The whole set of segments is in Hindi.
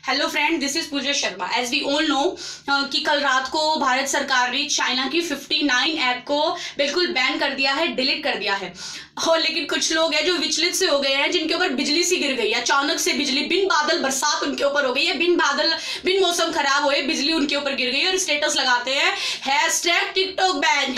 Hello friend, this is Pooja Sharma. As we all know कि कल रात को भारत सरकार ने चाइना की 59 ऐप को बिल्कुल बैन कर दिया है, डिलीट कर दिया है। और लेकिन कुछ लोग हैं जो विचलित से हो गए हैं, जिनके ऊपर बिजली सी गिर गई है, अचानक से बिजली, बिन बादल बरसात उनके ऊपर हो गई है, बिन मौसम खराब हुए बिजली उनके ऊपर गिर गई है और स्टेटस लगाते हैं #TikTok ban,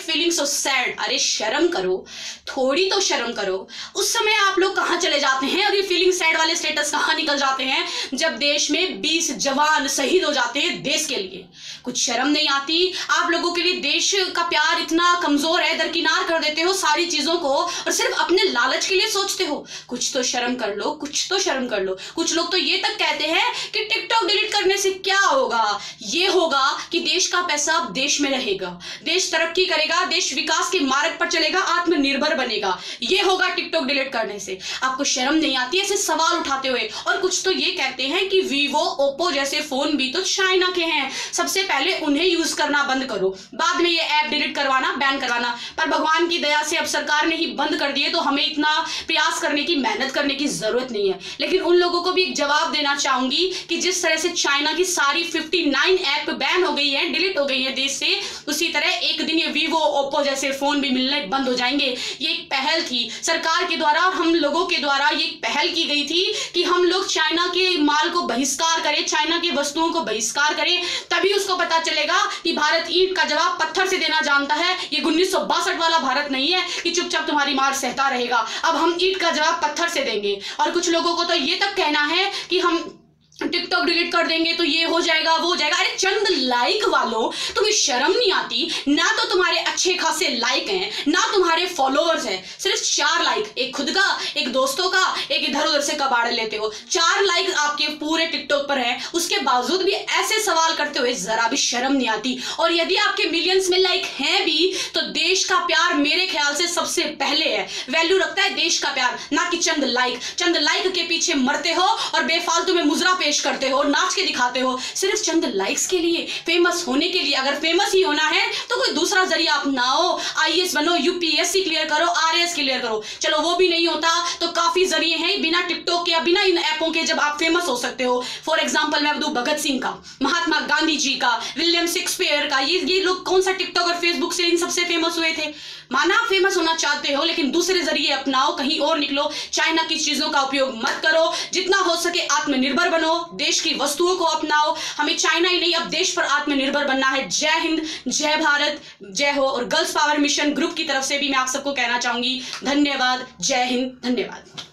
#feeling so sad. अरे शर्म करो, थोड़ी तो शर्म करो। उस समय आप लोग कहाँ चले जाते हैं और ये फीलिंग सैड वाले स्टेटस कहाँ निकल जाते हैं जब देश में 20 जवान शहीद हो जाते हैं देश के लिए। कुछ शर्म नहीं आती आप लोगों के लिए? देश का प्यार इतना कमजोर है, दरकिनार कर देते हो सारी चीजों को और सिर्फ अपने लालच के लिए सोचते हो। कुछ तो शर्म कर लो, कुछ तो शर्म कर लो। कुछ लोग तो ये तक कहते हैं कि टिकटॉक डिलीट करने से क्या होगा? ये होगा कि देश का पैसा अब देश में रहेगा, देश तरक्की करेगा, देश विकास के मार्ग पर चलेगा, आत्मनिर्भर बनेगा। ये होगा टिकटॉक डिलीट करने से। आपको शर्म नहीं आती ऐसे सवाल उठाते हुए? और कुछ तो ये कहते हैं कि वीवो, ओप्पो जैसे फोन भी तो चाइना के हैं, सबसे पहले उन्हें यूज करना बंद करो, बाद में ये ऐप डिलीट करवाना, बैन करवाना। पर भगवान की दया से अब सरकार ने ही बंद कर दिए, तो हमें इतना प्रयास करने की, मेहनत करने की जरूरत नहीं है। लेकिन उन लोगों को भी एक जवाब देना चाहूंगी कि जिस तरह से चाइना की सारी 59 ऐप बैन हो गई है, डिलीट हो गई है देश से, उसी तरह एक दिन ये वीवो, ओप्पो जैसे फोन भी मिलने बंद हो जाएंगे। ये एक पहल थी सरकार के द्वारा, हम लोगों के द्वारा ये पहल की गई थी कि हम लोग चाइना के माल को बहिष्कार करें, चाइना की वस्तुओं को बहिष्कार करें, तभी उसको पता चलेगा कि भारत ईंट का जवाब पत्थर से देना जानता है। ये 1962 वाला भारत नहीं है कि चुपचाप तुम्हारी मार सहता रहेगा। अब हम ईंट का जवाब पत्थर से देंगे। और कुछ लोगों को तो ये तक कहना है कि हम टिकटॉक डिलीट कर देंगे तो ये हो जाएगा, वो हो जाएगा। अरे चंद लाइक वालों, तुम्हें शर्म नहीं आती? ना तो तुम्हारे अच्छे खासे लाइक हैं, ना तुम्हारे फॉलोअर्स हैं, सिर्फ 4 लाइक, एक खुद का, एक दोस्तों का, एक इधर उधर से कबाड़ लेते हो। 4 लाइक आपके पूरे टिकटॉक पर है, उसके बावजूद भी ऐसे सवाल करते हुए जरा भी शर्म नहीं आती। और यदि आपके मिलियंस में लाइक हैं भी तो देश का प्यार मेरे ख्याल से सबसे पहले है। वैल्यू रखता है देश का प्यार, ना कि चंद लाइक। चंद लाइक के पीछे मरते हो और बेफालतू में मुजरा पेश करते हो, नाच के दिखाते हो, सिर्फ चंद लाइक्स के लिए, फेमस होने के लिए। अगर फेमस ही होना है तो कोई दूसरा जरिया अपनाओ, IAS बनो, UPSC क्लियर करो, RAS क्लियर करो। चलो वो भी नहीं होता तो काफी जरिए हैं बिना टिकटॉक के या बिना इन ऐपों के जब आप फेमस हो सकते हो। फॉर एग्जाम्पल मैं दूं भगत सिंह का, महात्मा गांधी जी का, विलियम शेक्सपियर का। ये लोग कौन सा टिकटॉक और फेसबुक से इन सबसे फेमस हुए थे? माना आप फेमस होना चाहते हो लेकिन दूसरे जरिए अपनाओ, कहीं और निकलो। चाइना की चीजों का उपयोग मत करो, जितना हो सके आत्मनिर्भर बनो, देश की वस्तुओं को अपनाओ। हमें चाइना ही नहीं, अब देश पर आत्मनिर्भर बनना है। जय हिंद, जय भारत, जय हो। और गर्ल्स पावर मिशन ग्रुप की तरफ से भी मैं आप सबको कहना चाहूंगी धन्यवाद। जय हिंद, धन्यवाद।